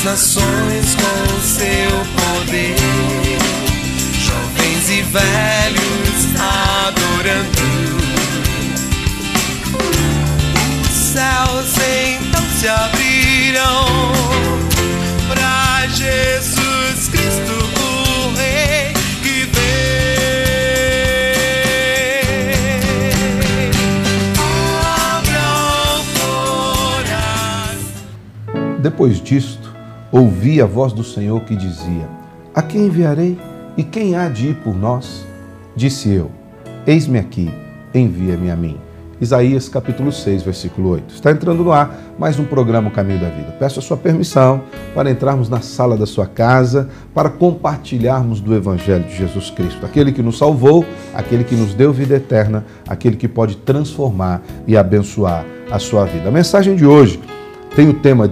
nações com seu poder, jovens e velhos adorando. Os céus então se abrirão para Jesus Cristo, o Rei que vem. Abra o coração. Depois disto, ouvi a voz do Senhor que dizia: a quem enviarei e quem há de ir por nós? Disse eu: eis-me aqui, envia-me a mim. Isaías capítulo 6, versículo 8. Está entrando no ar mais um programa O Caminho da Vida. Peço a sua permissão para entrarmos na sala da sua casa, para compartilharmos do Evangelho de Jesus Cristo, aquele que nos salvou, aquele que nos deu vida eterna, aquele que pode transformar e abençoar a sua vida. A mensagem de hoje tem o tema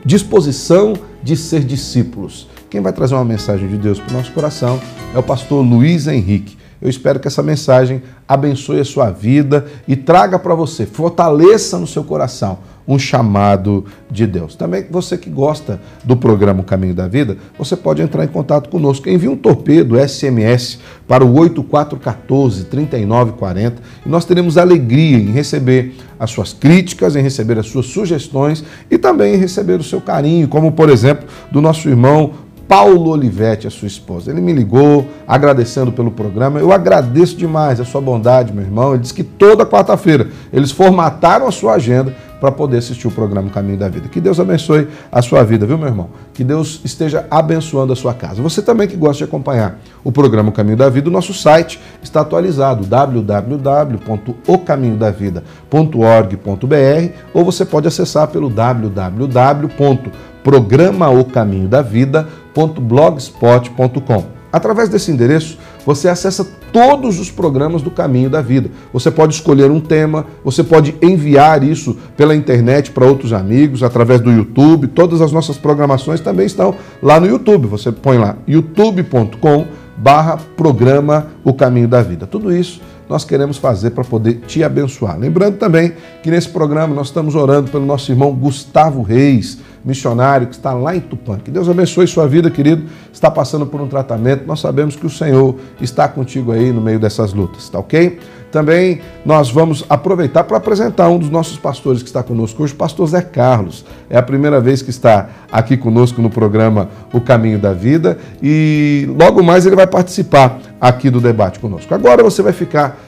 disposição de ser discípulos. Quem vai trazer uma mensagem de Deus para o nosso coração é o pastor Luiz Henrique. Eu espero que essa mensagem abençoe a sua vida e traga para você, fortaleça no seu coração um chamado de Deus. Também você que gosta do programa O Caminho da Vida, você pode entrar em contato conosco. Envie um torpedo SMS para o 8414-3940 e nós teremos alegria em receber as suas críticas, em receber as suas sugestões e também em receber o seu carinho, como por exemplo do nosso irmão Paulo Olivetti, a sua esposa. Ele me ligou agradecendo pelo programa. Eu agradeço demais a sua bondade, meu irmão. Ele disse que toda quarta-feira eles formataram a sua agenda para poder assistir o programa Caminho da Vida. Que Deus abençoe a sua vida, viu, meu irmão? Que Deus esteja abençoando a sua casa. Você também que gosta de acompanhar o programa Caminho da Vida, o nosso site está atualizado, www.ocaminhodavida.org.br, ou você pode acessar pelo www.programaocaminhodavida.blogspot.com. Através desse endereço, você acessa todos os programas do Caminho da Vida. Você pode escolher um tema, você pode enviar isso pela internet para outros amigos, através do YouTube. Todas as nossas programações também estão lá no YouTube. Você põe lá youtube.com/programa O Caminho da Vida. Tudo isso nós queremos fazer para poder te abençoar. Lembrando também que nesse programa nós estamos orando pelo nosso irmão Gustavo Reis, missionário que está lá em Tupã. Que Deus abençoe sua vida, querido. Está passando por um tratamento. Nós sabemos que o Senhor está contigo aí no meio dessas lutas, tá ok? Também nós vamos aproveitar para apresentar um dos nossos pastores que está conosco hoje, o pastor Zé Carlos. É a primeira vez que está aqui conosco no programa O Caminho da Vida e logo mais ele vai participar aqui do debate conosco. Agora você vai ficar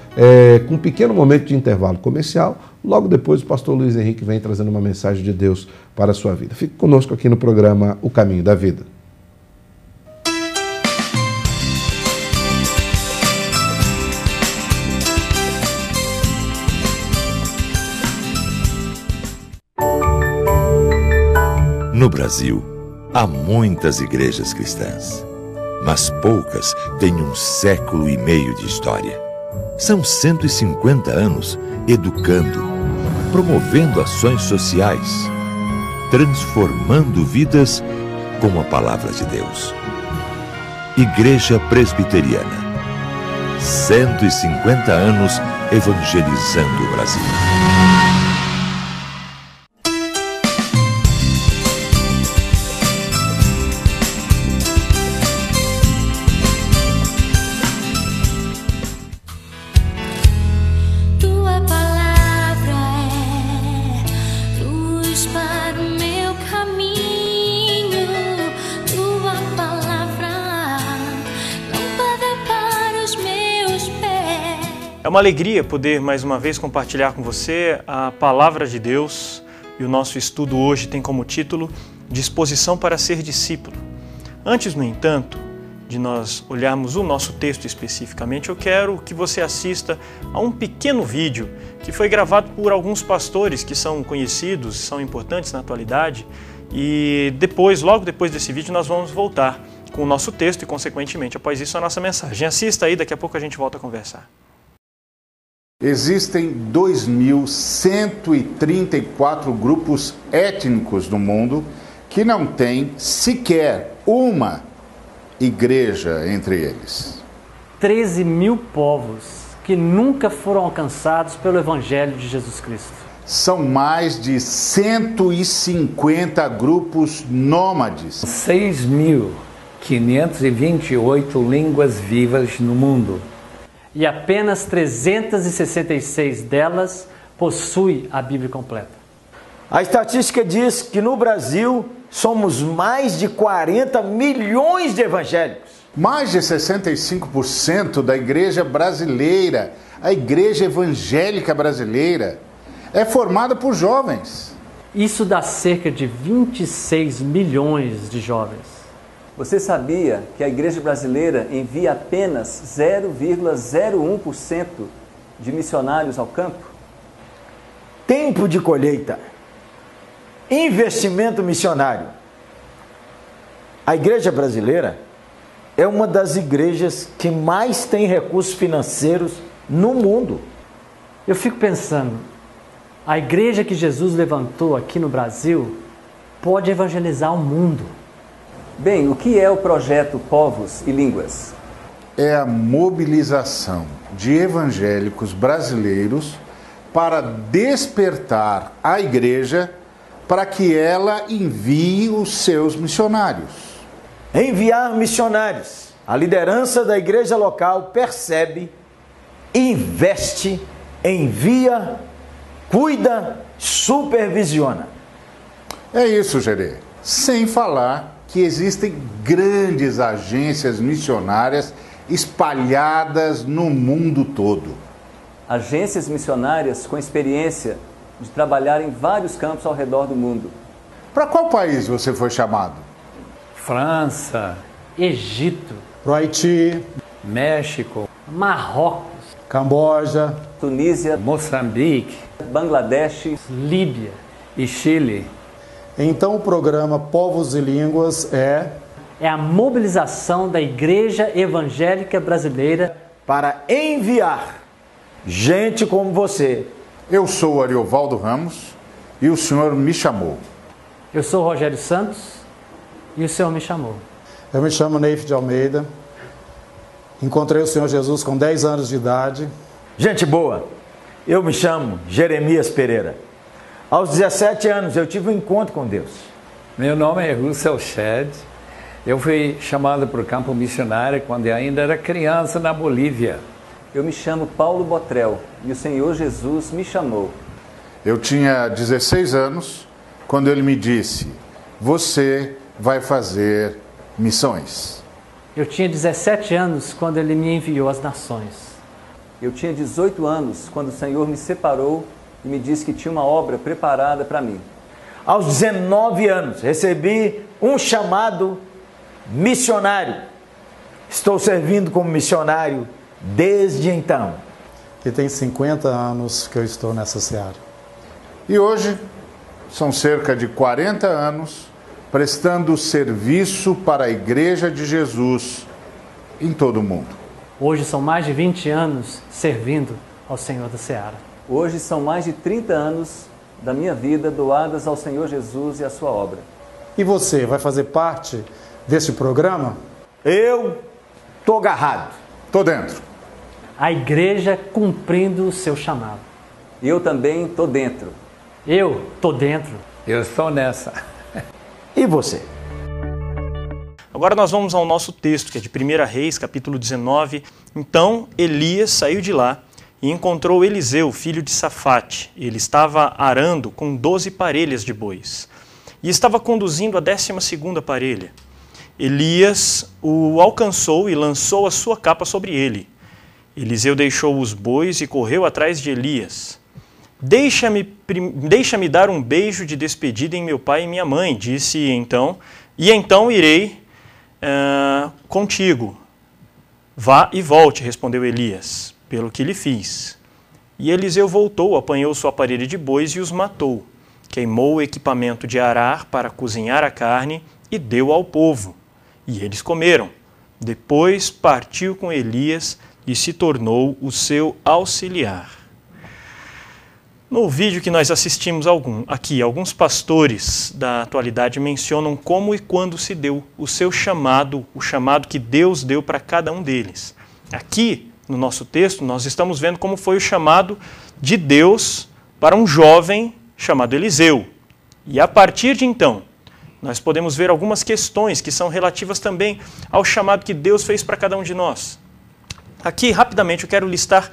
com um pequeno momento de intervalo comercial. Logo depois o pastor Luiz Henrique vem trazendo uma mensagem de Deus para a sua vida. Fique conosco aqui no programa O Caminho da Vida. No Brasil, há muitas igrejas cristãs, mas poucas têm 1,5 século de história. São 150 anos educando, promovendo ações sociais, transformando vidas com a palavra de Deus. Igreja Presbiteriana, 150 anos evangelizando o Brasil. É uma alegria poder mais uma vez compartilhar com você a Palavra de Deus e o nosso estudo hoje tem como título Disposição para ser discípulo. Antes, no entanto, de nós olharmos o nosso texto especificamente, eu quero que você assista a um pequeno vídeo que foi gravado por alguns pastores que são conhecidos, são importantes na atualidade e depois, logo depois desse vídeo, nós vamos voltar com o nosso texto e, consequentemente, após isso, a nossa mensagem. Assista aí, daqui a pouco a gente volta a conversar. Existem 2.134 grupos étnicos no mundo que não têm sequer uma igreja entre eles. 13 mil povos que nunca foram alcançados pelo Evangelho de Jesus Cristo. São mais de 150 grupos nômades. 6.528 línguas vivas no mundo. E apenas 366 delas possuem a Bíblia completa. A estatística diz que no Brasil somos mais de 40 milhões de evangélicos. Mais de 65% da igreja brasileira, a igreja evangélica brasileira, é formada por jovens. Isso dá cerca de 26 milhões de jovens. Você sabia que a igreja brasileira envia apenas 0,01% de missionários ao campo? Tempo de colheita. Investimento missionário. A igreja brasileira é uma das igrejas que mais tem recursos financeiros no mundo. Eu fico pensando, a igreja que Jesus levantou aqui no Brasil pode evangelizar o mundo. Bem, o que é o projeto Povos e Línguas? É a mobilização de evangélicos brasileiros para despertar a igreja para que ela envie os seus missionários. Enviar missionários. A liderança da igreja local percebe, investe, envia, cuida, supervisiona. É isso, Gerê. Sem falar que existem grandes agências missionárias espalhadas no mundo todo. Agências missionárias com experiência de trabalhar em vários campos ao redor do mundo. Para qual país você foi chamado? França, Egito, pro Haiti, México, Marrocos, Camboja, Tunísia, Moçambique Bangladesh, Líbia e Chile. Então o programa Povos e Línguas é a mobilização da Igreja Evangélica Brasileira para enviar gente como você. Eu sou o Ariovaldo Ramos e o senhor me chamou. Eu sou o Rogério Santos e o senhor me chamou. Eu me chamo Neif de Almeida. Encontrei o Senhor Jesus com 10 anos de idade. Gente boa, eu me chamo Jeremias Pereira. Aos 17 anos eu tive um encontro com Deus. Meu nome é Russell Shedd. Eu fui chamado para o campo missionário quando eu ainda era criança na Bolívia. Eu me chamo Paulo Botrel e o Senhor Jesus me chamou. Eu tinha 16 anos quando ele me disse: você vai fazer missões. Eu tinha 17 anos quando ele me enviou às nações. Eu tinha 18 anos quando o Senhor me separou e me disse que tinha uma obra preparada para mim. Aos 19 anos recebi um chamado missionário. Estou servindo como missionário desde então. E tem 50 anos que eu estou nessa seara. E hoje são cerca de 40 anos prestando serviço para a Igreja de Jesus em todo o mundo. Hoje são mais de 20 anos servindo ao Senhor da Seara. Hoje são mais de 30 anos da minha vida doadas ao Senhor Jesus e à sua obra. E você vai fazer parte desse programa? Eu estou agarrado. Estou dentro. A igreja cumprindo o seu chamado. Eu também estou dentro. Eu estou dentro. Eu estou nessa. E você? Agora nós vamos ao nosso texto, que é de 1 Reis, capítulo 19. Então Elias saiu de lá e encontrou Eliseu, filho de Safate. Ele estava arando com 12 parelhas de bois e estava conduzindo a 12ª parelha. Elias o alcançou e lançou a sua capa sobre ele. Eliseu deixou os bois e correu atrás de Elias. Deixa-me dar um beijo de despedida em meu pai e minha mãe, disse então, e então irei contigo. Vá e volte, respondeu Elias, pelo que lhe fiz. E Eliseu voltou, apanhou sua parelha de bois e os matou. Queimou o equipamento de arar para cozinhar a carne e deu ao povo. E eles comeram. Depois partiu com Elias e se tornou o seu auxiliar. No vídeo que nós assistimos aqui, alguns pastores da atualidade mencionam como e quando se deu o seu chamado, o chamado que Deus deu para cada um deles. Aqui no nosso texto, nós estamos vendo como foi o chamado de Deus para um jovem chamado Eliseu. E a partir de então, nós podemos ver algumas questões que são relativas também ao chamado que Deus fez para cada um de nós. Aqui, rapidamente, eu quero listar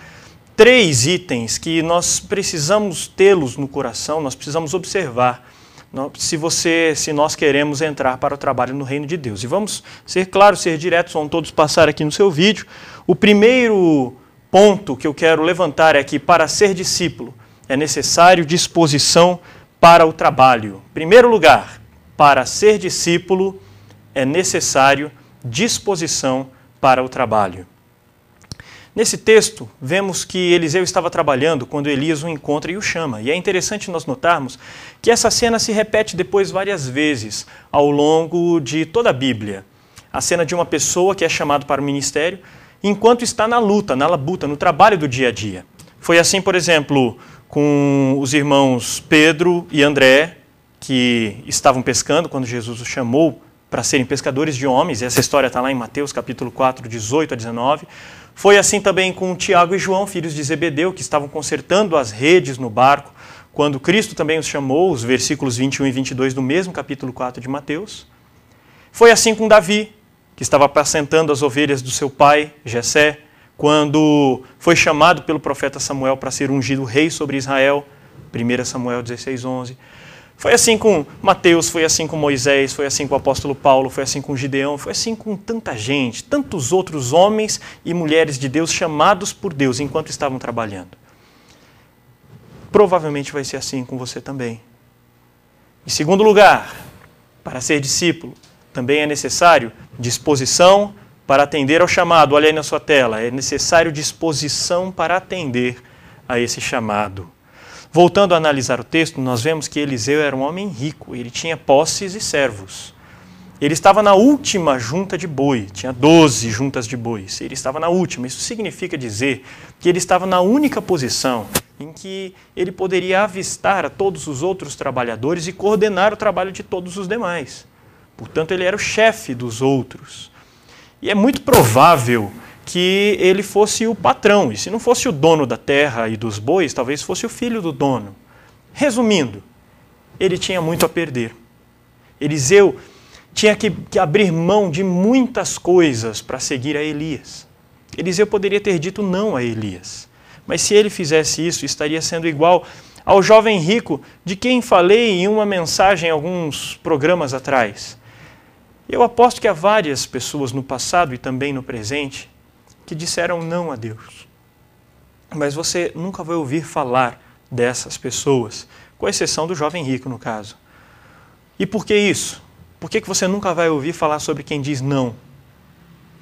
3 itens que nós precisamos tê-los no coração, nós precisamos observar se nós queremos entrar para o trabalho no reino de Deus. E vamos ser claros, ser diretos, vão todos passar aqui no seu vídeo. O primeiro ponto que eu quero levantar é que para ser discípulo é necessário disposição para o trabalho. Em primeiro lugar, para ser discípulo é necessário disposição para o trabalho. Nesse texto, vemos que Eliseu estava trabalhando quando Elias o encontra e o chama. E é interessante nós notarmos que essa cena se repete depois várias vezes ao longo de toda a Bíblia. A cena de uma pessoa que é chamada para o ministério enquanto está na luta, na labuta, no trabalho do dia a dia. Foi assim, por exemplo, com os irmãos Pedro e André, que estavam pescando quando Jesus os chamou para serem pescadores de homens. Essa história está lá em Mateus capítulo 4, 18 a 19. Foi assim também com Tiago e João, filhos de Zebedeu, que estavam consertando as redes no barco, quando Cristo também os chamou, os versículos 21 e 22 do mesmo capítulo 4 de Mateus. Foi assim com Davi, que estava apacentando as ovelhas do seu pai, Jessé, quando foi chamado pelo profeta Samuel para ser ungido rei sobre Israel, 1 Samuel 16, 11. Foi assim com Mateus, foi assim com Moisés, foi assim com o apóstolo Paulo, foi assim com Gideão, foi assim com tanta gente, tantos outros homens e mulheres de Deus chamados por Deus enquanto estavam trabalhando. Provavelmente vai ser assim com você também. Em segundo lugar, para ser discípulo, também é necessário disposição para atender ao chamado. Olha aí na sua tela, é necessário disposição para atender a esse chamado. Voltando a analisar o texto, nós vemos que Eliseu era um homem rico, ele tinha posses e servos. Ele estava na última junta de boi, tinha 12 juntas de bois, ele estava na última. Isso significa dizer que ele estava na única posição em que ele poderia avistar a todos os outros trabalhadores e coordenar o trabalho de todos os demais. Portanto, ele era o chefe dos outros. E é muito provável que ele fosse o patrão, e se não fosse o dono da terra e dos bois, talvez fosse o filho do dono. Resumindo, ele tinha muito a perder. Eliseu tinha que abrir mão de muitas coisas para seguir a Elias. Eliseu poderia ter dito não a Elias, mas se ele fizesse isso, estaria sendo igual ao jovem rico de quem falei em uma mensagem alguns programas atrás. Eu aposto que há várias pessoas no passado e também no presente que disseram não a Deus. Mas você nunca vai ouvir falar dessas pessoas, com exceção do jovem rico, no caso. E por que isso? Por que você nunca vai ouvir falar sobre quem diz não?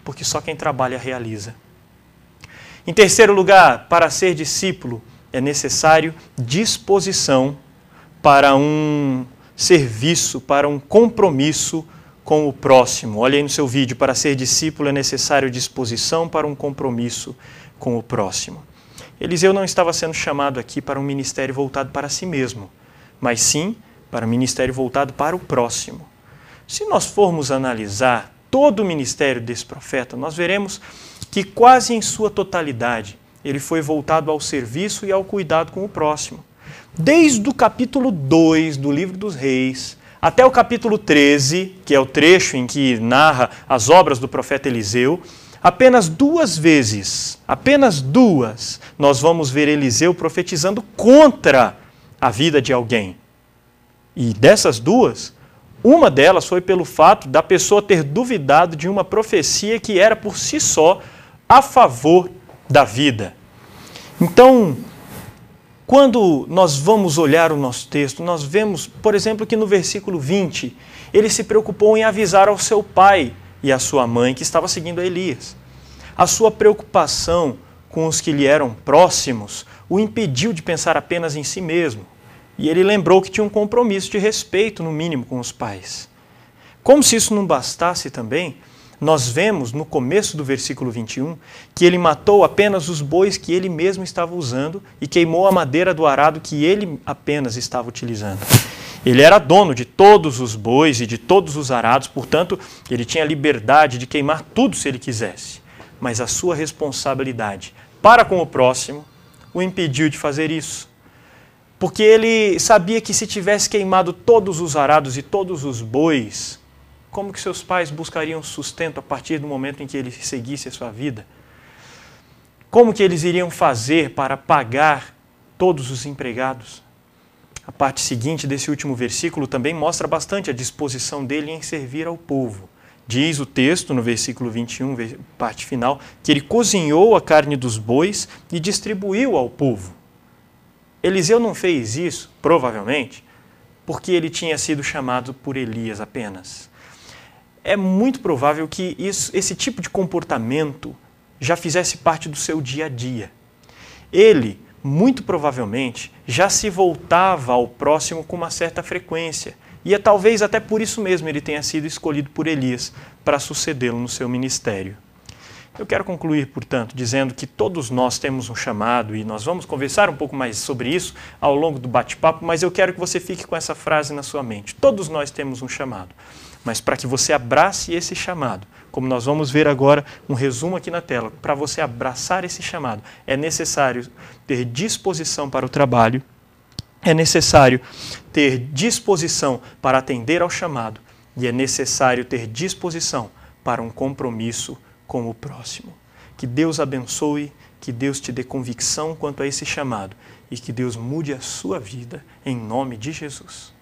Porque só quem trabalha realiza. Em terceiro lugar, para ser discípulo, é necessário disposição para um serviço, para um compromisso com o próximo. Olha aí no seu vídeo, para ser discípulo é necessário disposição para um compromisso com o próximo. Eliseu não estava sendo chamado aqui para um ministério voltado para si mesmo, mas sim para um ministério voltado para o próximo. Se nós formos analisar todo o ministério desse profeta, nós veremos que quase em sua totalidade ele foi voltado ao serviço e ao cuidado com o próximo. Desde o capítulo 2 do livro dos Reis até o capítulo 13, que é o trecho em que narra as obras do profeta Eliseu, apenas 2 vezes, nós vamos ver Eliseu profetizando contra a vida de alguém. E dessas 2, uma delas foi pelo fato da pessoa ter duvidado de uma profecia que era por si só a favor da vida. Então, quando nós vamos olhar o nosso texto, nós vemos, por exemplo, que no versículo 20, ele se preocupou em avisar ao seu pai e à sua mãe que estava seguindo a Elias. A sua preocupação com os que lhe eram próximos o impediu de pensar apenas em si mesmo. E ele lembrou que tinha um compromisso de respeito, no mínimo, com os pais. Como se isso não bastasse também, nós vemos no começo do versículo 21 que ele matou apenas os bois que ele mesmo estava usando e queimou a madeira do arado que ele apenas estava utilizando. Ele era dono de todos os bois e de todos os arados, portanto, ele tinha liberdade de queimar tudo se ele quisesse. mas a sua responsabilidade para com o próximo o impediu de fazer isso. Porque ele sabia que se tivesse queimado todos os arados e todos os bois, como que seus pais buscariam sustento a partir do momento em que ele seguisse a sua vida? Como que eles iriam fazer para pagar todos os empregados? A parte seguinte desse último versículo também mostra bastante a disposição dele em servir ao povo. Diz o texto, no versículo 21, parte final, que ele cozinhou a carne dos bois e distribuiu ao povo. Eliseu não fez isso, provavelmente, porque ele tinha sido chamado por Elias apenas. É muito provável que esse tipo de comportamento já fizesse parte do seu dia a dia. Ele, muito provavelmente, já se voltava ao próximo com uma certa frequência. E talvez até por isso mesmo ele tenha sido escolhido por Elias para sucedê-lo no seu ministério. Eu quero concluir, portanto, dizendo que todos nós temos um chamado e nós vamos conversar um pouco mais sobre isso ao longo do bate-papo, mas eu quero que você fique com essa frase na sua mente. Todos nós temos um chamado, mas para que você abrace esse chamado, como nós vamos ver agora um resumo aqui na tela, para você abraçar esse chamado, é necessário ter disposição para o trabalho, é necessário ter disposição para atender ao chamado e é necessário ter disposição para um compromisso com o próximo. Que Deus abençoe, que Deus te dê convicção quanto a esse chamado e que Deus mude a sua vida em nome de Jesus.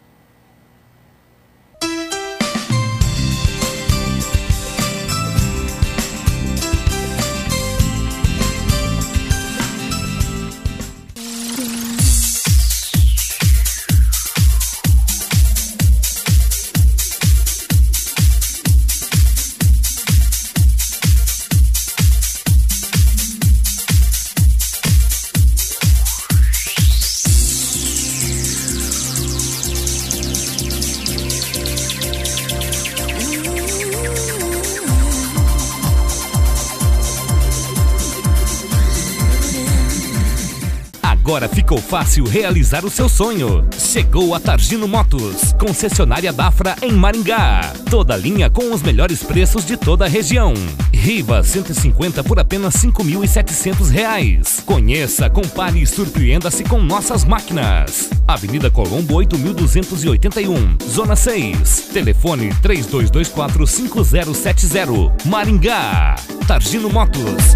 Agora ficou fácil realizar o seu sonho. Chegou a Targino Motos, concessionária Dafra em Maringá. Toda linha com os melhores preços de toda a região. Riva 150 por apenas R$ 5.700. Conheça, compare e surpreenda-se com nossas máquinas. Avenida Colombo 8281, Zona 6. Telefone 3224-5070. Maringá. Targino Motos.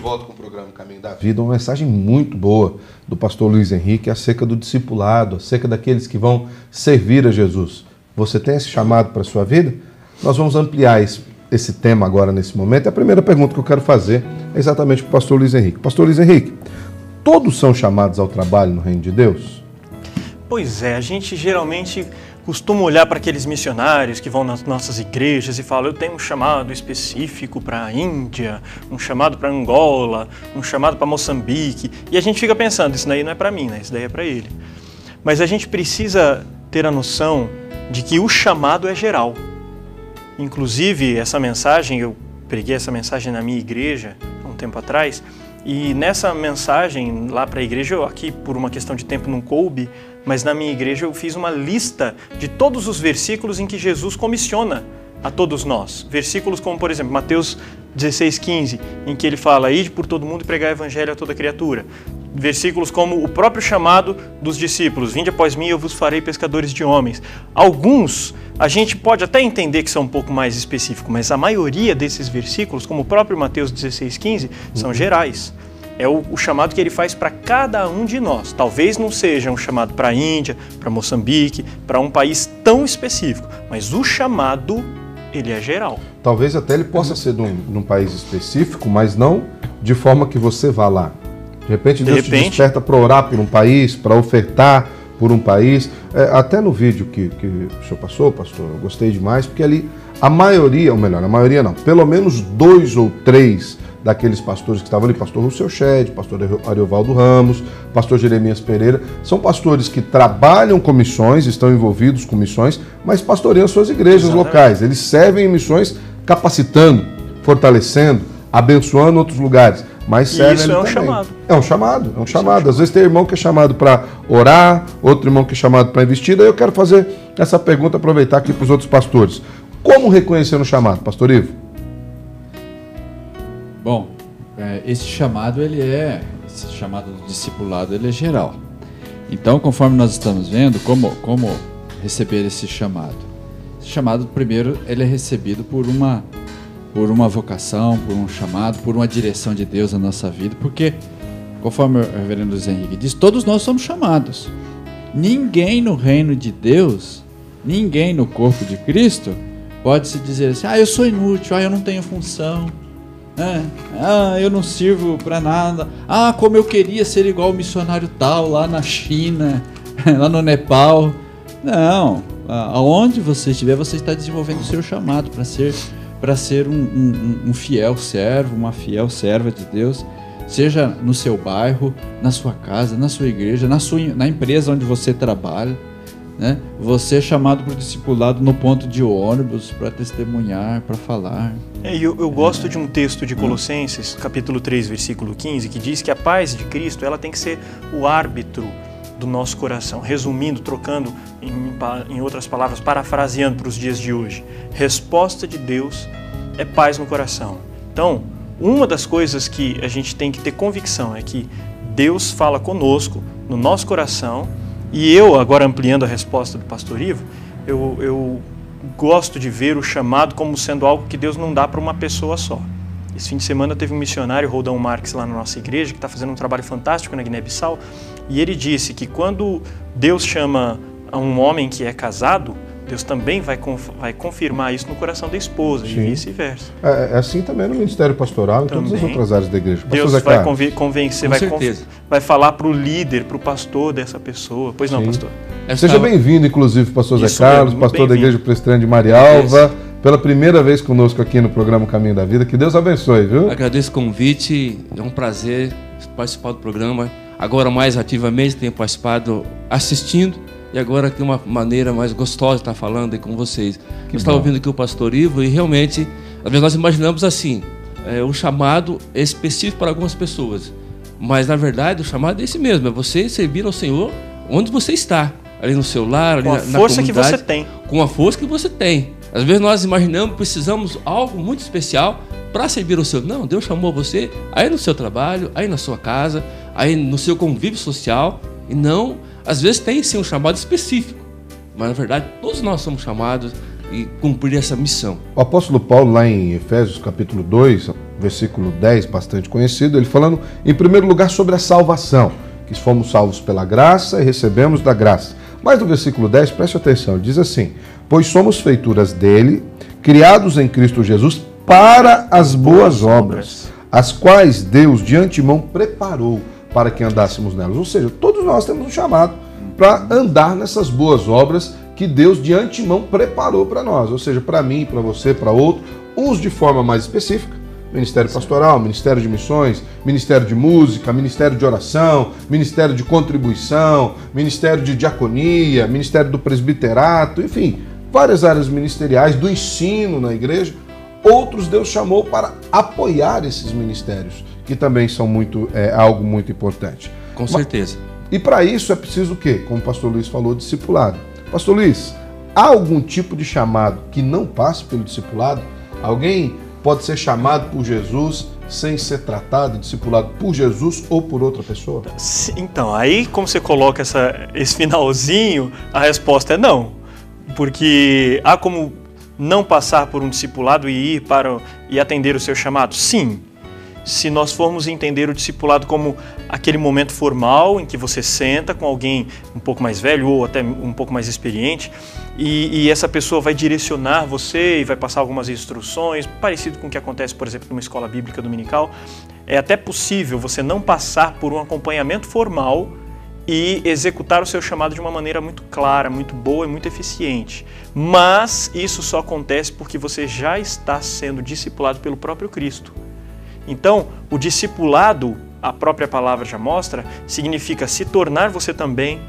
Volta com o programa Caminho da Vida, uma mensagem muito boa do pastor Luiz Henrique acerca do discipulado, acerca daqueles que vão servir a Jesus. Você tem esse chamado para a sua vida? Nós vamos ampliar esse tema agora nesse momento. A primeira pergunta que eu quero fazer é exatamente para o pastor Luiz Henrique. Pastor Luiz Henrique, todos são chamados ao trabalho no reino de Deus? Pois é, a gente geralmente costuma olhar para aqueles missionários que vão nas nossas igrejas e falam: eu tenho um chamado específico para a Índia, um chamado para Angola, um chamado para Moçambique. E a gente fica pensando, isso daí não é para mim, né? Isso daí é para ele. Mas a gente precisa ter a noção de que o chamado é geral. Inclusive, essa mensagem, eu preguei essa mensagem na minha igreja há um tempo atrás, e nessa mensagem lá para a igreja, eu aqui por uma questão de tempo não coube, mas na minha igreja eu fiz uma lista de todos os versículos em que Jesus comissiona a todos nós. Versículos como, por exemplo, Mateus 16:15, em que ele fala: ide por todo mundo e pregar o evangelho a toda criatura. Versículos como o próprio chamado dos discípulos: vinde após mim, eu vos farei pescadores de homens. Alguns a gente pode até entender que são um pouco mais específicos, mas a maioria desses versículos, como o próprio Mateus 16:15, são gerais. É o chamado que ele faz para cada um de nós. Talvez não seja um chamado para a Índia, para Moçambique, para um país tão específico, mas o chamado, ele é geral. Talvez até ele possa ser num país específico, mas não de forma que você vá lá. De repente Deus te desperta para orar por um país, para ofertar por um país. Até no vídeo que o senhor passou, pastor, eu gostei demais, porque ali a maioria, ou melhor, a maioria não, pelo menos 2 ou 3 daqueles pastores que estavam ali, pastor Rousseau Shedd, pastor Ariovaldo Ramos, pastor Jeremias Pereira, são pastores que trabalham com missões, estão envolvidos com missões, mas pastoreiam suas igrejas locais. Eles servem em missões capacitando, fortalecendo, abençoando outros lugares, mas servem isso ali é um também. chamado. É um chamado, é um chamado. Às vezes tem irmão que é chamado para orar, outro irmão que é chamado para investir. Daí eu quero fazer essa pergunta, aproveitar aqui para os outros pastores. Como reconhecer um chamado, pastor Ivo? Bom, esse chamado do discipulado, ele é geral. Então, conforme nós estamos vendo, como receber esse chamado? Esse chamado, primeiro, ele é recebido por uma vocação, por um chamado, por uma direção de Deus na nossa vida, porque, conforme o reverendo Luiz Henrique diz, todos nós somos chamados. Ninguém no reino de Deus, ninguém no corpo de Cristo, pode se dizer assim, eu sou inútil, eu não tenho função, eu não sirvo para nada, como eu queria ser igual o missionário tal, lá na China, lá no Nepal. Não, aonde você estiver, você está desenvolvendo o seu chamado para ser um fiel servo, uma fiel serva de Deus, seja no seu bairro, na sua casa, na sua igreja, na empresa onde você trabalha, né? Você é chamado para o discipulado no ponto de ônibus, para testemunhar, para falar. Eu gosto de um texto de Colossenses, capítulo 3, versículo 15, que diz que a paz de Cristo ela tem que ser o árbitro do nosso coração. Resumindo, trocando em outras palavras, parafraseando para os dias de hoje, resposta de Deus é paz no coração. Então, uma das coisas que a gente tem que ter convicção é que Deus fala conosco, no nosso coração, e eu, agora ampliando a resposta do pastor Ivo, eu gosto de ver o chamado como sendo algo que Deus não dá para uma pessoa só. Esse fim de semana teve um missionário, Roldão Marques, lá na nossa igreja, que está fazendo um trabalho fantástico na Guiné-Bissau, e ele disse que quando Deus chama a um homem que é casado, Deus também vai confirmar isso no coração da esposa. Sim. E vice-versa. É assim também no ministério pastoral e em todas as outras áreas da igreja. Deus vai convencer, vai falar para o líder, para o pastor dessa pessoa. Pois não, pastor? Seja bem-vindo, inclusive, pastor Zé Carlos, pastor da Igreja Presbiteriana de Marialva, pela primeira vez conosco aqui no programa Caminho da Vida. Que Deus abençoe, viu? Agradeço o convite, é um prazer participar do programa. Agora mais ativamente tenho participado assistindo. E agora de uma maneira mais gostosa de estar falando aí com vocês. Eu estava ouvindo aqui o pastor Ivo e realmente, às vezes nós imaginamos assim, um chamado específico para algumas pessoas. Mas na verdade o chamado é esse mesmo, é você servir ao Senhor onde você está. Ali no seu lar, ali na comunidade. Com a força que você tem. Com a força que você tem. Às vezes nós imaginamos, precisamos algo muito especial para servir ao Senhor. Não, Deus chamou você aí no seu trabalho, aí na sua casa, aí no seu convívio social e não... Às vezes tem sim um chamado específico, mas na verdade todos nós somos chamados a cumprir essa missão. O apóstolo Paulo, lá em Efésios capítulo 2, versículo 10, bastante conhecido, ele falando em primeiro lugar sobre a salvação, que fomos salvos pela graça e recebemos da graça. Mas no versículo 10, preste atenção, ele diz assim, pois somos feituras dele, criados em Cristo Jesus para as boas obras, as quais Deus de antemão preparou para que andássemos nelas. Ou seja, todos nós temos um chamado para andar nessas boas obras que Deus de antemão preparou para nós. Ou seja, para mim, para você, para outro, uns de forma mais específica, ministério pastoral, ministério de missões, ministério de música, ministério de oração, ministério de contribuição, ministério de diaconia, ministério do presbiterato, enfim, várias áreas ministeriais, do ensino na igreja. Outros Deus chamou para apoiar esses ministérios, que também são algo muito importante. Com certeza. E para isso é preciso o quê? Como o pastor Luiz falou, discipulado. Pastor Luiz, há algum tipo de chamado que não passe pelo discipulado? Alguém pode ser chamado por Jesus sem ser tratado, discipulado por Jesus ou por outra pessoa? Então, aí como você coloca esse finalzinho, a resposta é não. Porque há como não passar por um discipulado e ir e atender o seu chamado? Sim. Se nós formos entender o discipulado como aquele momento formal em que você senta com alguém um pouco mais velho ou até um pouco mais experiente e essa pessoa vai direcionar você e vai passar algumas instruções, parecido com o que acontece, por exemplo, numa escola bíblica dominical, é até possível você não passar por um acompanhamento formal e executar o seu chamado de uma maneira muito clara, muito boa e muito eficiente. Mas isso só acontece porque você já está sendo discipulado pelo próprio Cristo. Então, o discipulado, a própria palavra já mostra, significa se tornar você também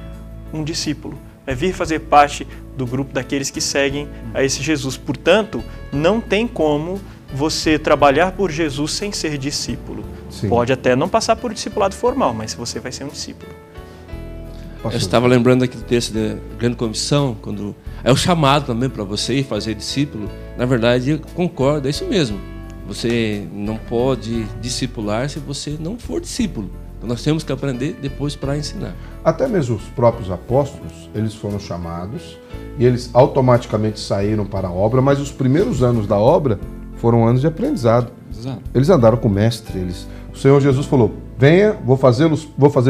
um discípulo. É vir fazer parte do grupo daqueles que seguem a esse Jesus. Portanto, não tem como você trabalhar por Jesus sem ser discípulo. Sim. Pode até não passar por discipulado formal, mas você vai ser um discípulo. Eu estava lembrando aqui do texto da Grande Comissão, quando é o chamado também para você fazer discípulo. Na verdade, eu concordo, é isso mesmo. Você não pode discipular se você não for discípulo. Então nós temos que aprender depois para ensinar. Até mesmo os próprios apóstolos, eles foram chamados e eles automaticamente saíram para a obra, mas os primeiros anos da obra foram anos de aprendizado. Exato. Eles andaram com o mestre. O Senhor Jesus falou, venha, vou fazer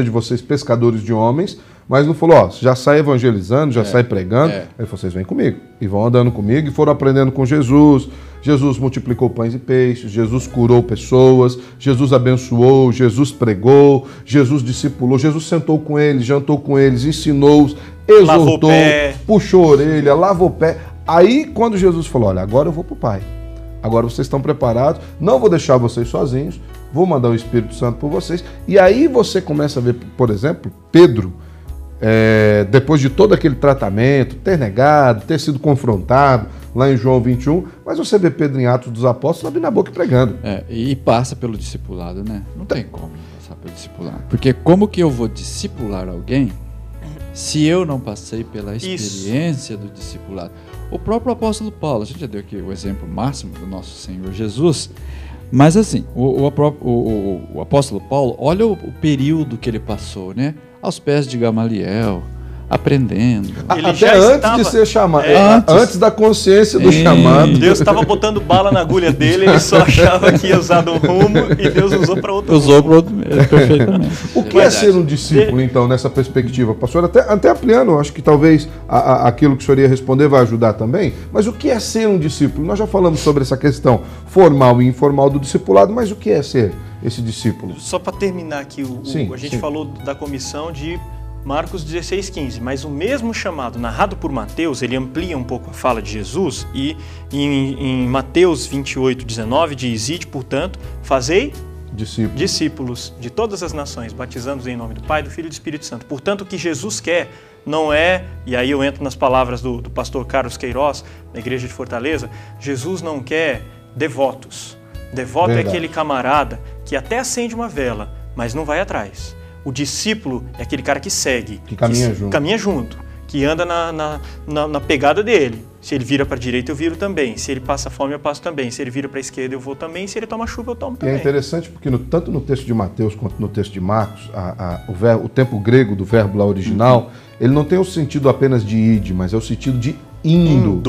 de vocês pescadores de homens, mas não falou, ó, já sai evangelizando, já sai pregando. Ele falou, vocês vêm comigo. E vão andando comigo e foram aprendendo com Jesus. Jesus multiplicou pães e peixes, Jesus curou pessoas, Jesus abençoou, Jesus pregou, Jesus discipulou, Jesus sentou com eles, jantou com eles, ensinou-os, exortou, puxou a orelha, lavou o pé. Aí quando Jesus falou, olha, agora eu vou para o Pai. Agora vocês estão preparados, não vou deixar vocês sozinhos, vou mandar o Espírito Santo por vocês. E aí você começa a ver, por exemplo, Pedro, depois de todo aquele tratamento, ter negado, ter sido confrontado, lá em João 21, mas você vê Pedro em Atos dos Apóstolos abrindo a boca e pregando. E passa pelo discipulado, né? Não tem como passar pelo discipulado. Porque como que eu vou discipular alguém se eu não passei pela experiência do discipulado? O próprio apóstolo Paulo, a gente já deu aqui o exemplo máximo do nosso Senhor Jesus, mas assim, o apóstolo Paulo, olha o período que ele passou, né? Aos pés de Gamaliel, aprendendo. Até antes de ser chamado, antes da consciência do chamado. Deus estava botando bala na agulha dele, ele só achava que ia usar um rumo e Deus usou para outro rumo. Usou para outro perfeitamente. O que é ser um discípulo, então, nessa perspectiva, pastor? Até ampliando, acho que talvez aquilo que o senhor ia responder vai ajudar também, mas o que é ser um discípulo? Nós já falamos sobre essa questão formal e informal do discipulado, mas o que é ser esse discípulo? Só para terminar aqui, a gente falou da comissão de Marcos 16:15, mas o mesmo chamado narrado por Mateus, ele amplia um pouco a fala de Jesus e em Mateus 28:19 diz, ide, portanto, fazei discípulos de todas as nações, batizando-os em nome do Pai, do Filho e do Espírito Santo. Portanto, o que Jesus quer não é, e aí eu entro nas palavras do pastor Carlos Queiroz, da Igreja de Fortaleza, Jesus não quer devotos. Devoto é aquele camarada que até acende uma vela, mas não vai atrás. O discípulo é aquele cara que segue, que caminha junto, que anda na pegada dele. Se ele vira para a direita, eu viro também. Se ele passa fome, eu passo também. Se ele vira para a esquerda, eu vou também. Se ele toma chuva, eu tomo também. É interessante porque tanto no texto de Mateus quanto no texto de Marcos, o tempo grego do verbo lá original, ele não tem o sentido apenas de ide, mas é o sentido de indo.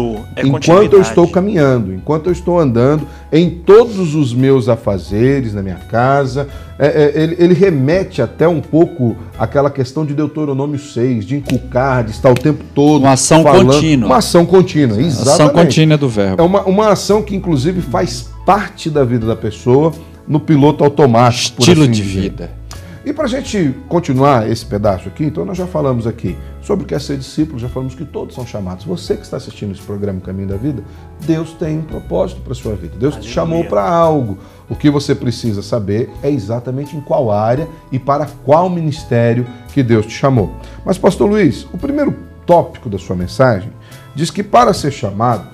Enquanto eu estou caminhando, enquanto eu estou andando em todos os meus afazeres na minha casa, ele remete até um pouco àquela questão de Deuteronômio 6, de inculcar, de estar o tempo todo uma ação contínua. Uma ação contínua, exatamente. Ação contínua do verbo. É uma ação que inclusive faz parte da vida da pessoa no piloto automático. Estilo de vida. E para a gente continuar esse pedaço aqui, então nós já falamos aqui sobre o que é ser discípulo, já falamos que todos são chamados. Você que está assistindo esse programa Caminho da Vida, Deus tem um propósito para a sua vida. Deus te chamou para algo. O que você precisa saber é exatamente em qual área e para qual ministério que Deus te chamou. Mas, pastor Luiz, o primeiro tópico da sua mensagem diz que para ser chamado,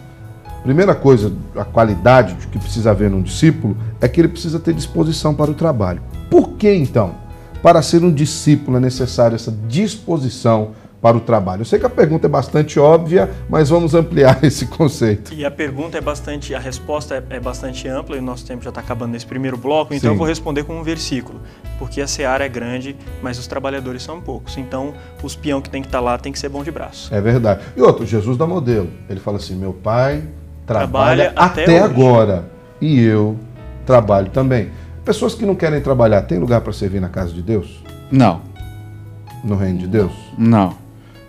a primeira coisa, a qualidade que precisa haver num discípulo é que ele precisa ter disposição para o trabalho. Por que então? Para ser um discípulo é necessário essa disposição para o trabalho. Eu sei que a pergunta é bastante óbvia, mas vamos ampliar esse conceito. E a resposta é bastante ampla e o nosso tempo já está acabando nesse primeiro bloco, então eu vou responder com um versículo, porque a seara é grande, mas os trabalhadores são poucos, então os peão que tem que estar lá tem que ser bom de braço. É verdade. E outro, Jesus dá modelo, ele fala assim, meu pai trabalha até agora e eu trabalho também. Pessoas que não querem trabalhar, tem lugar para servir na casa de Deus? Não. No reino de Deus? Não.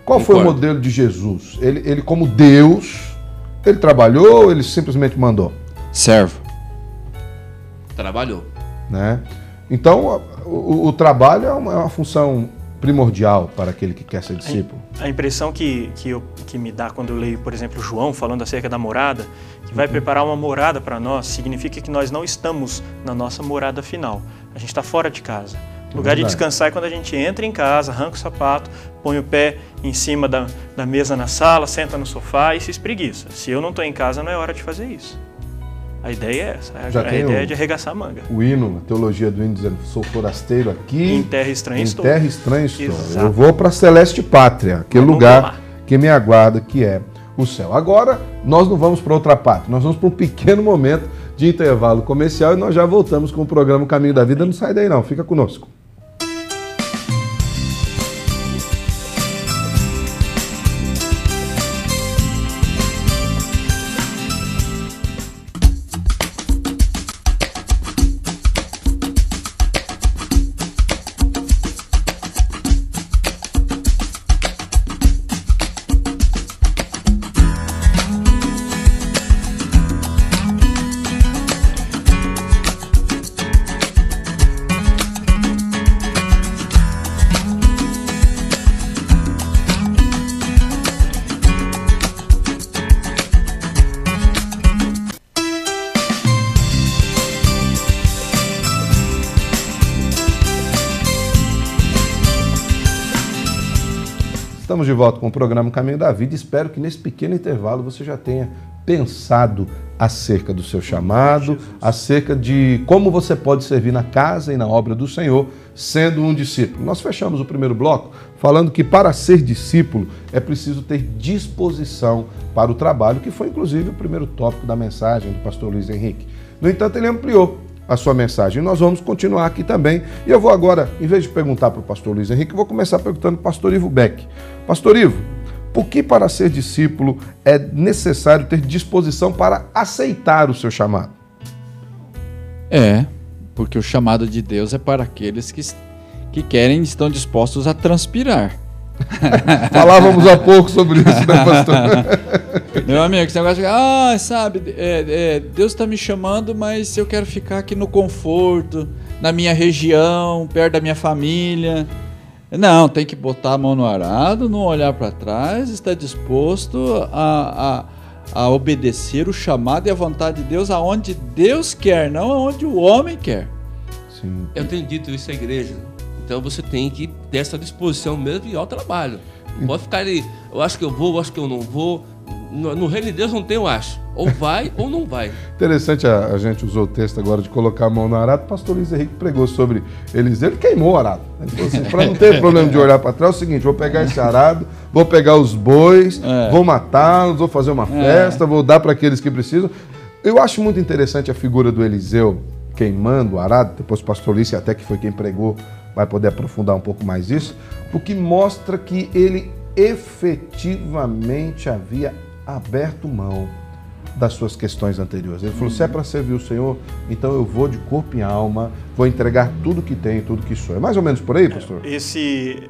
Qual foi o modelo de Jesus? Ele como Deus, ele trabalhou ou ele simplesmente mandou? Servo. Trabalhou. Né? Então, o trabalho é uma função primordial para aquele que quer ser discípulo. A impressão que me dá quando eu leio, por exemplo, João falando acerca da morada, que vai preparar uma morada para nós, significa que nós não estamos na nossa morada final. A gente está fora de casa. O lugar de descansar é quando a gente entra em casa, arranca o sapato, põe o pé em cima da mesa na sala, senta no sofá e se espreguiça. Se eu não estou em casa, não é hora de fazer isso. A ideia é essa. Já a tem ideia é de arregaçar a manga. O hino, a teologia do hino dizendo, sou forasteiro aqui. Em terra estranha estou. Em terra estranha estou. Exato. Eu vou para a celeste pátria, aquele lugar que me aguarda, que é o céu. Agora, nós não vamos para outra pátria, nós vamos para um pequeno momento de intervalo comercial e nós já voltamos com o programa Caminho da Vida. Não sai daí não, fica conosco. Estamos de volta com o programa Caminho da Vida. Espero que nesse pequeno intervalo você já tenha pensado acerca do seu chamado, acerca de como você pode servir na casa e na obra do Senhor, sendo um discípulo. Nós fechamos o primeiro bloco falando que para ser discípulo é preciso ter disposição para o trabalho, que foi inclusive o primeiro tópico da mensagem do pastor Luiz Henrique. No entanto, ele ampliou a sua mensagem. Nós vamos continuar aqui também. E eu vou agora, em vez de perguntar para o pastor Luiz Henrique, eu vou começar perguntando para o pastor Ivo Beck. Pastor Ivo, por que para ser discípulo é necessário ter disposição para aceitar o seu chamado? Porque o chamado de Deus é para aqueles que querem e estão dispostos a transpirar. Falávamos há pouco sobre isso, né, pastor? Meu amigo, esse negócio de, Deus está me chamando, mas eu quero ficar aqui no conforto, na minha região, perto da minha família. Não, tem que botar a mão no arado, não olhar para trás, estar disposto a obedecer o chamado e a vontade de Deus aonde Deus quer, não aonde o homem quer. Sim. Eu tenho dito isso à igreja. Então você tem que ter essa disposição mesmo e ir ao trabalho. Não pode ficar ali, eu acho que eu vou, eu acho que eu não vou. No reino de Deus não tem eu acho. Ou vai ou não vai. Interessante, a gente usou o texto agora de colocar a mão no arado. O pastor Luiz Henrique pregou sobre Eliseu, ele queimou o arado. Ele falou assim, para não ter problema de olhar para trás, é o seguinte, vou pegar esse arado, vou pegar os bois, vou matá-los, vou fazer uma festa, vou dar para aqueles que precisam. Eu acho muito interessante a figura do Eliseu queimando o arado, depois o pastor Luiz, até que foi quem pregou, vai poder aprofundar um pouco mais isso, porque mostra que ele efetivamente havia aberto mão das suas questões anteriores. Ele falou, se é para servir o Senhor, então eu vou de corpo e alma, vou entregar tudo que tenho, tudo que sou. É mais ou menos por aí, pastor? Esse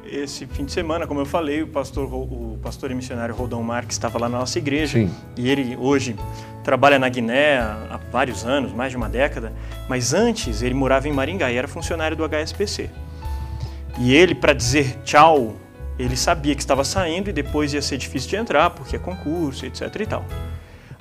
fim de semana, como eu falei, o pastor e missionário Rodão Marques estava lá na nossa igreja. Sim. E ele hoje trabalha na Guiné há vários anos, mais de uma década, mas antes ele morava em Maringá e era funcionário do HSPC. E ele, para dizer tchau, ele sabia que estava saindo e depois ia ser difícil de entrar, porque é concurso, etc. e tal.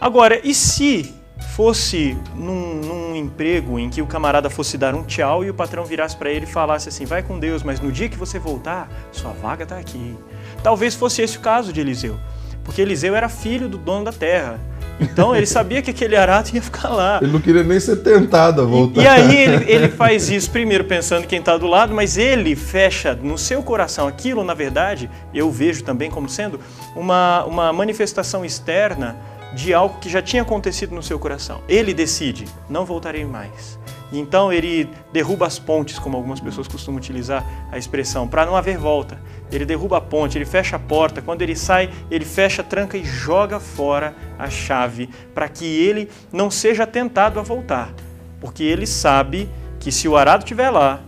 Agora, e se fosse num emprego em que o camarada fosse dar um tchau e o patrão virasse para ele e falasse assim, vai com Deus, mas no dia que você voltar, sua vaga está aqui. Talvez fosse esse o caso de Eliseu, porque Eliseu era filho do dono da terra. Então ele sabia que aquele arado ia ficar lá. Ele não queria nem ser tentado a voltar. E aí ele faz isso primeiro pensando em quem está do lado, mas ele fecha no seu coração aquilo, na verdade, eu vejo também como sendo uma manifestação externa de algo que já tinha acontecido no seu coração. Ele decide, não voltarei mais. E então ele derruba as pontes, como algumas pessoas costumam utilizar a expressão, para não haver volta. Ele derruba a ponte, ele fecha a porta, quando ele sai, ele fecha a tranca e joga fora a chave, para que ele não seja tentado a voltar. Porque ele sabe que se o arado estiver lá,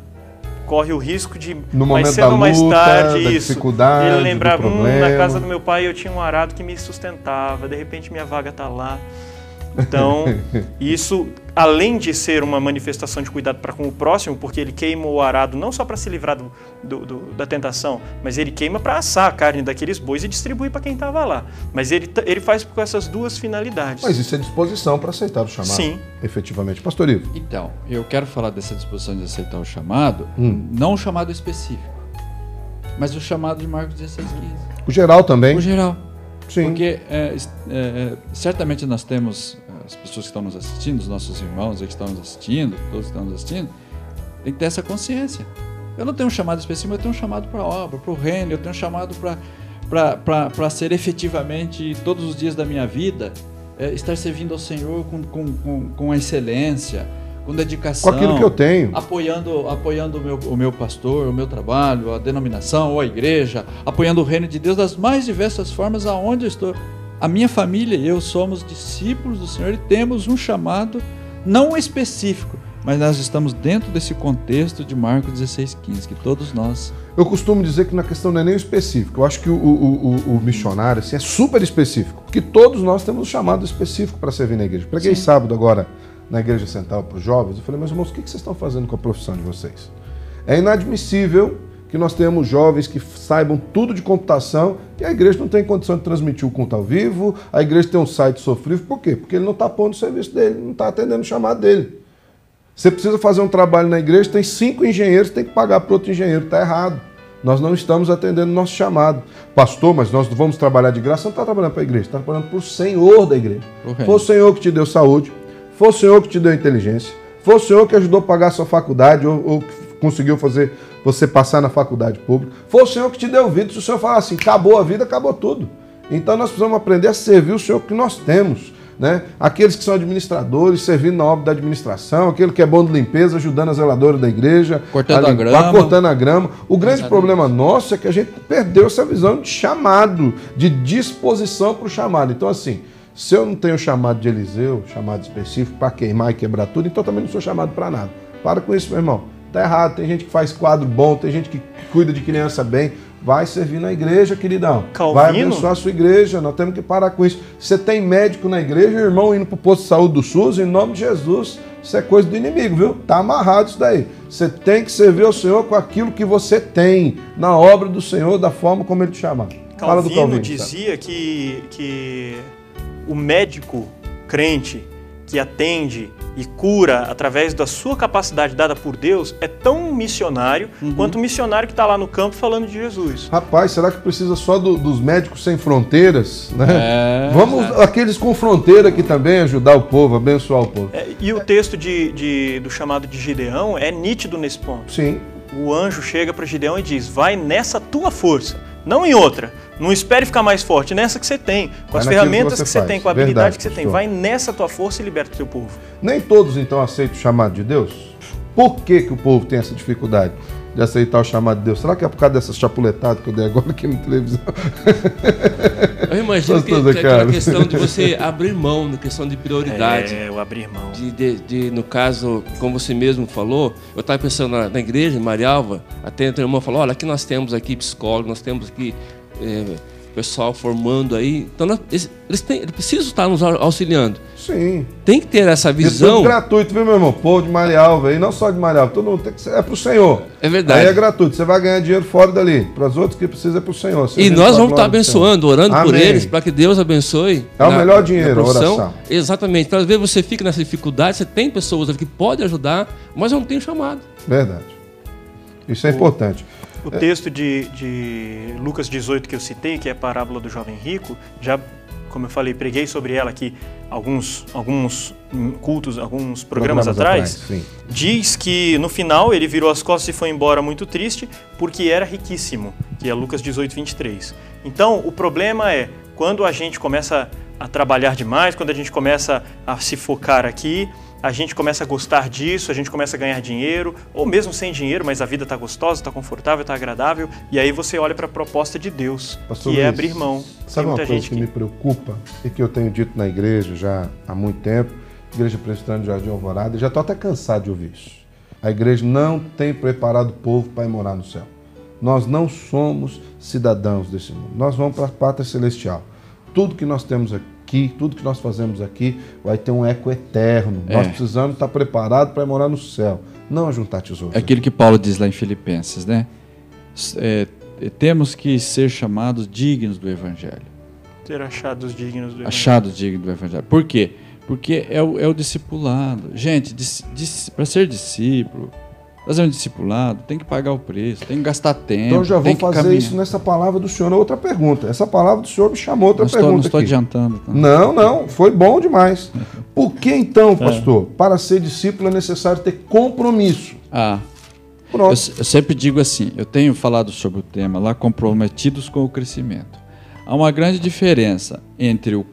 corre o risco de, no mais momento cedo ou mais luta, tarde, da isso. Dificuldade, ele lembrar, do problema. na casa do meu pai eu tinha um arado que me sustentava, de repente minha vaga está lá. Então, isso, além de ser uma manifestação de cuidado para com o próximo, porque ele queima o arado não só para se livrar da tentação, mas ele queima para assar a carne daqueles bois e distribuir para quem estava lá. Mas ele faz com essas duas finalidades. Mas isso é disposição para aceitar o chamado. Sim. Efetivamente. Pastor Ivo. Então, eu quero falar dessa disposição de aceitar o chamado, não o chamado específico, mas o chamado de Marcos 16:15. O geral também. O geral. Sim. Porque certamente nós temos as pessoas que estão nos assistindo, os nossos irmãos que estão nos assistindo, todos que estão nos assistindo, tem que ter essa consciência. Eu não tenho um chamado específico, eu tenho um chamado para a obra, para o reino, eu tenho um chamado para ser efetivamente, todos os dias da minha vida, estar servindo ao Senhor com excelência, com dedicação. Com aquilo que eu tenho. Apoiando o meu pastor, o meu trabalho, a denominação ou a igreja, apoiando o reino de Deus das mais diversas formas aonde eu estou. A minha família e eu somos discípulos do Senhor e temos um chamado não específico, mas nós estamos dentro desse contexto de Marcos 16:15, que todos nós... Eu costumo dizer que na questão não é nem específico. Eu acho que o missionário assim, é super específico, porque todos nós temos um chamado específico para servir na igreja. Preguei sábado agora na Igreja Central para os jovens, eu falei, meus irmãos, o que vocês estão fazendo com a profissão de vocês? É inadmissível que nós tenhamos jovens que saibam tudo de computação e a igreja não tem condição de transmitir o culto ao vivo, a igreja tem um site sofrível, por quê? Porque ele não está pondo o serviço dele, não está atendendo o chamado dele. Você precisa fazer um trabalho na igreja, tem 5 engenheiros, tem que pagar para outro engenheiro, está errado. Nós não estamos atendendo o nosso chamado. Pastor, mas nós vamos trabalhar de graça, você não está trabalhando para a igreja, está trabalhando para o Senhor da igreja. Foi o Senhor que te deu saúde, foi o Senhor que te deu inteligência, foi o Senhor que ajudou a pagar a sua faculdade ou conseguiu fazer você passar na faculdade pública, foi o Senhor que te deu vida. Se o Senhor falar assim, acabou a vida, acabou tudo. Então nós precisamos aprender a servir o Senhor que nós temos. Né? Aqueles que são administradores, servindo na obra da administração, aquele que é bom de limpeza, ajudando a zeladora da igreja, cortando a grama. O grande problema nosso é que a gente perdeu essa visão de chamado, de disposição para o chamado. Então assim, se eu não tenho chamado de Eliseu, chamado específico para queimar e quebrar tudo, então também não sou chamado para nada. Para com isso, meu irmão. Está errado, tem gente que faz quadro bom, tem gente que cuida de criança bem. Vai servir na igreja, queridão. Calvino? Vai abençoar a sua igreja. Nós temos que parar com isso. Você tem médico na igreja, irmão indo para o posto de saúde do SUS, em nome de Jesus. Isso é coisa do inimigo, viu? Está amarrado isso daí. Você tem que servir ao Senhor com aquilo que você tem, na obra do Senhor, da forma como Ele te chama. Fala do Calvino. Dizia que o médico crente que atende e cura através da sua capacidade dada por Deus é tão missionário quanto o missionário que está lá no campo falando de Jesus. Rapaz, será que precisa só dos médicos sem fronteiras? Né? Vamos, aqueles com fronteira aqui também, ajudar o povo, abençoar o povo. E o texto do chamado de Gideão é nítido nesse ponto. Sim. O anjo chega para Gideão e diz, vai nessa tua força, não em outra. Não espere ficar mais forte, nessa que você tem, com as ferramentas que você tem, com a habilidade que você tem. Vai nessa tua força e liberta o teu povo. Nem todos, então, aceitam o chamado de Deus? Por que o povo tem essa dificuldade de aceitar o chamado de Deus? Será que é por causa dessas chapuletadas que eu dei agora aqui na televisão? Eu imagino que é aquela questão de você abrir mão, na questão de prioridade. O abrir mão. No caso, como você mesmo falou, eu estava pensando na igreja, em Marialva, até a tua irmã falou, olha, aqui nós temos aqui psicólogos, nós temos aqui pessoal formando aí. Então eles precisam estar nos auxiliando. Sim. Tem que ter essa visão. É tudo gratuito, viu, meu irmão? Povo de Marialva aí, não só de Marialva, todo mundo tem que ser, é pro Senhor. É verdade. Aí é gratuito, você vai ganhar dinheiro fora dali. Para os outros que precisa é pro Senhor. E nós vamos estar abençoando, orando por eles, para que Deus abençoe. É o melhor dinheiro, a oração. Exatamente. Então, às vezes você fica nessa dificuldade, você tem pessoas que podem ajudar, mas não tem chamado. Verdade. Isso é importante. O texto de Lucas 18 que eu citei, que é a parábola do jovem rico, já, como eu falei, preguei sobre ela aqui alguns cultos, alguns programas atrás, diz que no final ele virou as costas e foi embora muito triste porque era riquíssimo, que é Lucas 18, 23. Então, o problema é, quando a gente começa a trabalhar demais, quando a gente começa a se focar aqui, a gente começa a gostar disso, a gente começa a ganhar dinheiro, ou mesmo sem dinheiro, mas a vida está gostosa, está confortável, está agradável, e aí você olha para a proposta de Deus, Pastor que Luiz, é abrir mão. Sabe uma coisa que me preocupa e que eu tenho dito na igreja já há muito tempo, Igreja Presbiteriana de Jardim Alvorada, e já estou até cansado de ouvir isso. A igreja não tem preparado o povo para ir morar no céu. Nós não somos cidadãos desse mundo, nós vamos para a pátria celestial. Tudo que nós temos aqui, tudo que nós fazemos aqui vai ter um eco eterno. Nós precisamos estar preparados para morar no céu, não juntar tesouros. É aquilo que Paulo diz lá em Filipenses, né? Temos que ser chamados dignos do Evangelho. Ser achados dignos do Evangelho. Achados dignos do Evangelho. Por quê? Porque é o discipulado. Gente, para ser discípulo, fazer um discipulado, tem que pagar o preço, tem que gastar tempo. Então já vou fazer isso nessa palavra do senhor. Outra pergunta. Essa palavra do senhor me chamou outra pergunta. Não estou adiantando. Tá? Não, foi bom demais. Por que então, pastor, para ser discípulo é necessário ter compromisso? Eu sempre digo assim, eu tenho falado sobre o tema lá, comprometidos com o crescimento. Há uma grande diferença entre o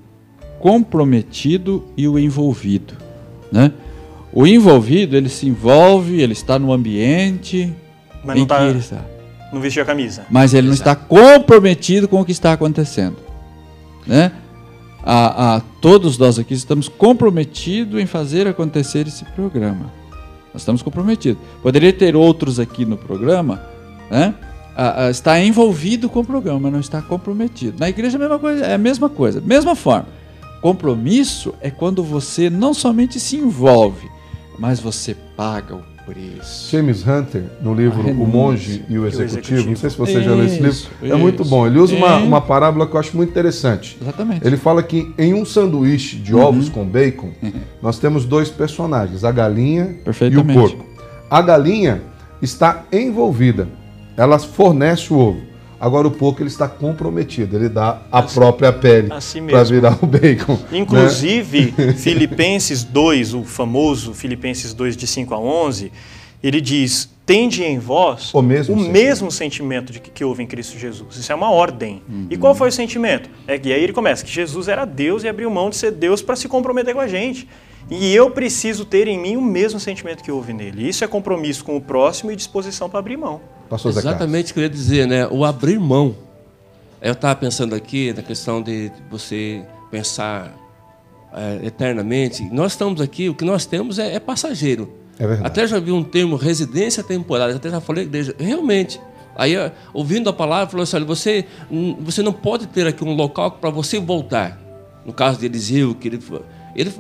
comprometido e o envolvido, né? O envolvido, ele se envolve, ele está no ambiente em que ele está. Não vestiu a camisa. Mas ele não está comprometido com o que está acontecendo, né? Todos nós aqui estamos comprometidos em fazer acontecer esse programa. Nós estamos comprometidos. Poderia ter outros aqui no programa, né? Está envolvido com o programa, mas não está comprometido. Na igreja é a mesma coisa, mesma forma. Compromisso é quando você não somente se envolve, mas você paga o preço. James Hunter, no livro O Monge e o Executivo, não sei se você já leu esse livro, é muito bom. Ele usa uma parábola que eu acho muito interessante. Exatamente. Ele fala que em um sanduíche de ovos com bacon, nós temos dois personagens, a galinha e o porco. A galinha está envolvida, ela fornece o ovo. Agora o porco ele está comprometido, ele dá a própria pele para virar o bacon. Inclusive, né? Filipenses 2, o famoso Filipenses 2, de 5 a 11, ele diz, tende em vós o mesmo sentimento que houve em Cristo Jesus. Isso é uma ordem. E qual foi o sentimento? E aí ele começa, que Jesus era Deus e abriu mão de ser Deus para se comprometer com a gente. E eu preciso ter em mim o mesmo sentimento que houve nele. Isso é compromisso com o próximo e disposição para abrir mão. Exatamente o que eu ia dizer, né? O abrir mão. Eu estava pensando aqui na questão de você pensar eternamente. Nós estamos aqui, o que nós temos é passageiro. É verdade. Até já vi um termo residência temporária, até já falei igreja. Realmente. Aí, ouvindo a palavra, falou assim, olha, você não pode ter aqui um local para você voltar. No caso de Eliseu, que ele falou,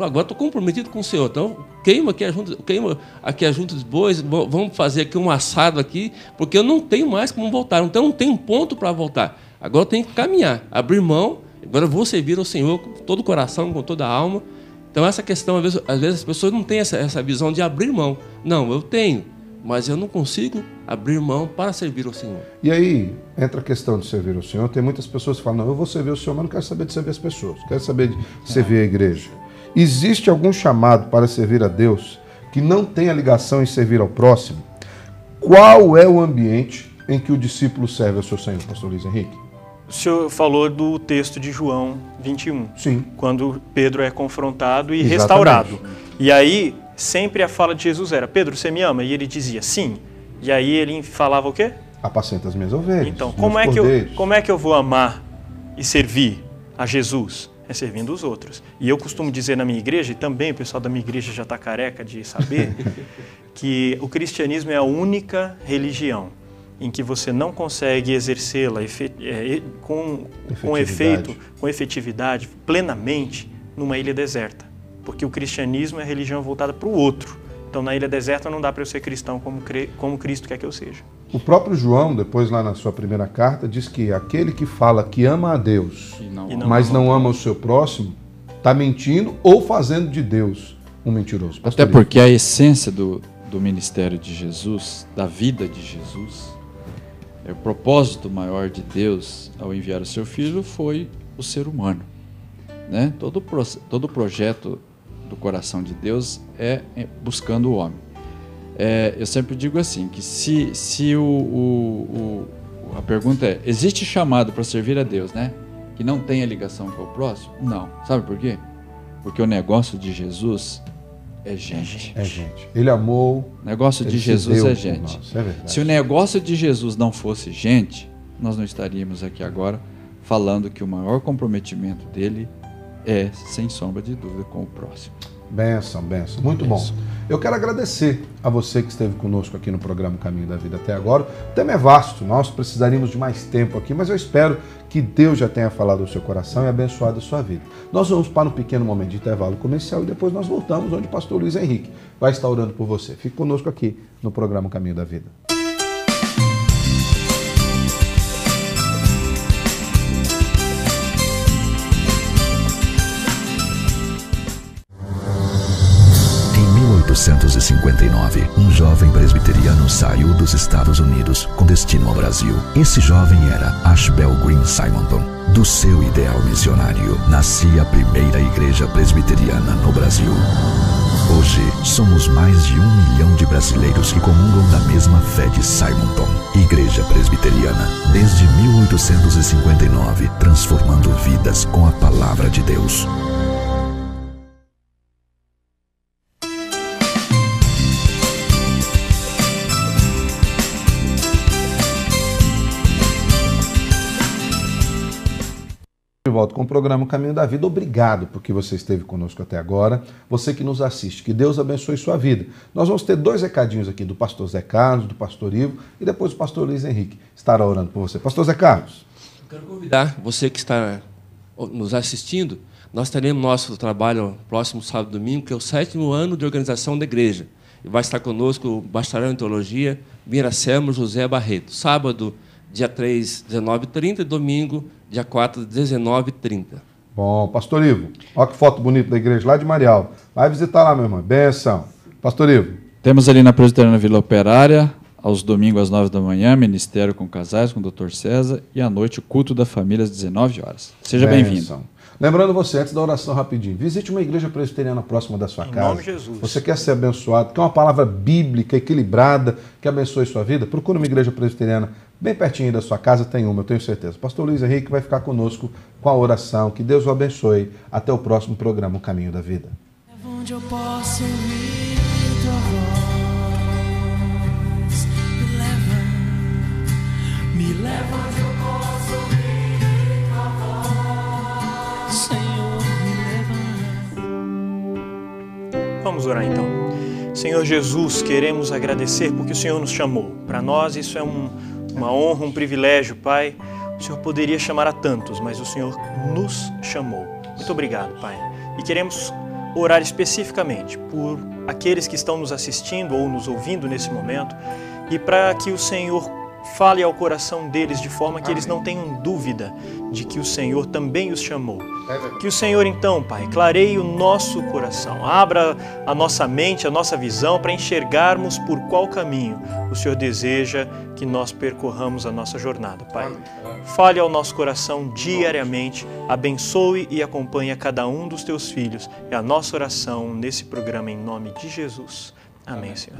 agora estou comprometido com o Senhor, então queima aqui a junta dos bois, vamos fazer aqui um assado aqui, porque eu não tenho mais como voltar, então não tenho um ponto para voltar. Agora eu tenho que caminhar, abrir mão, agora eu vou servir ao Senhor com todo o coração, com toda a alma. Então essa questão, às vezes as pessoas não têm essa visão de abrir mão. Não, eu tenho, mas eu não consigo abrir mão para servir ao Senhor. E aí entra a questão de servir ao Senhor. Tem muitas pessoas que falam, não, eu vou servir ao Senhor, mas não quero saber de servir as pessoas, quero saber de servir a igreja. Existe algum chamado para servir a Deus que não tenha ligação em servir ao próximo? Qual é o ambiente em que o discípulo serve ao seu Senhor, pastor Luiz Henrique? O senhor falou do texto de João 21. Sim. Quando Pedro é confrontado e restaurado. E aí, sempre a fala de Jesus era, Pedro, você me ama? E ele dizia, sim. E aí ele falava o quê? Apacenta as minhas ovelhas. Então, como é que eu vou amar e servir a Jesus? É servindo os outros. E eu costumo dizer na minha igreja, e também o pessoal da minha igreja já está careca de saber, que o cristianismo é a única religião em que você não consegue exercê-la com efetividade, plenamente, numa ilha deserta. Porque o cristianismo é a religião voltada para o outro. Então, na ilha deserta não dá para eu ser cristão como Cristo quer que eu seja. O próprio João, depois lá na sua primeira carta, diz que aquele que fala que ama a Deus, mas não ama o seu próximo, está mentindo ou fazendo de Deus um mentiroso. Até porque a essência do ministério de Jesus, da vida de Jesus, o propósito maior de Deus ao enviar o seu Filho foi o ser humano, né? Todo o projeto do coração de Deus é buscando o homem. Eu sempre digo assim, que se a pergunta é, existe chamado para servir a Deus, né? Que não tenha ligação com o próximo? Não. Sabe por quê? Porque o negócio de Jesus é gente. É gente. Ele amou. O negócio de Jesus é gente. É verdade. Se o negócio de Jesus não fosse gente, nós não estaríamos aqui agora falando que o maior comprometimento dele é, sem sombra de dúvida, com o próximo. Benção, benção. Muito bom. Eu quero agradecer a você que esteve conosco aqui no programa Caminho da Vida até agora. O tema é vasto, nós precisaríamos de mais tempo aqui, mas eu espero que Deus já tenha falado ao seu coração e abençoado a sua vida. Nós vamos para um pequeno momento de intervalo comercial e depois nós voltamos onde o pastor Luiz Henrique vai estar orando por você. Fique conosco aqui no programa Caminho da Vida. 1859, um jovem presbiteriano saiu dos Estados Unidos com destino ao Brasil. Esse jovem era Ashbel Green Simonton. Do seu ideal missionário, nascia a primeira igreja presbiteriana no Brasil. Hoje, somos mais de 1 milhão de brasileiros que comungam da mesma fé de Simonton. Igreja Presbiteriana, desde 1859, transformando vidas com a palavra de Deus. De volta com o programa Caminho da Vida. Obrigado porque você esteve conosco até agora. Você que nos assiste, que Deus abençoe sua vida. Nós vamos ter 2 recadinhos aqui do pastor Zé Carlos, do pastor Ivo e depois o pastor Luiz Henrique estará orando por você. Pastor Zé Carlos. Eu quero convidar você que está nos assistindo. Nós teremos nosso trabalho próximo sábado e domingo, que é o 7º ano de organização da igreja. E vai estar conosco o bacharel em teologia, Miracema José Barreto. Sábado, dia 3, 19h30 e domingo, dia 4, 19h30. Bom, pastor Ivo, olha que foto bonita da igreja lá de Marial. Vai visitar lá, meu irmão. Benção. Pastor Ivo. Temos ali na Presbiteriana Vila Operária, aos domingos às 9 da manhã, ministério com casais, com o Dr. César, e à noite o culto da família às 19 horas. Seja bem-vindo. Lembrando você, antes da oração rapidinho, visite uma igreja presbiteriana próxima da sua casa. Em nome de Jesus. Você quer ser abençoado, quer uma palavra bíblica, equilibrada, que abençoe sua vida? Procure uma igreja presbiteriana bem pertinho da sua casa, tem uma, eu tenho certeza. Pastor Luiz Henrique vai ficar conosco com a oração. Que Deus o abençoe. Até o próximo programa, O Caminho da Vida. Onde eu posso ouvir tua voz, me leva onde eu posso ouvir tua voz, Senhor, me leva. Vamos orar então. Senhor Jesus, queremos agradecer porque o Senhor nos chamou. Para nós isso é uma honra, um privilégio, Pai. O Senhor poderia chamar a tantos, mas o Senhor nos chamou. Muito obrigado, Pai. E queremos orar especificamente por aqueles que estão nos assistindo ou nos ouvindo nesse momento e para que o Senhor fale ao coração deles de forma que eles não tenham dúvida de que o Senhor também os chamou. Que o Senhor então, Pai, clareie o nosso coração, abra a nossa mente, a nossa visão para enxergarmos por qual caminho o Senhor deseja que nós percorramos a nossa jornada, Pai. Fale ao nosso coração diariamente, abençoe e acompanhe a cada um dos teus filhos. É a nossa oração nesse programa em nome de Jesus. Amém, Senhor.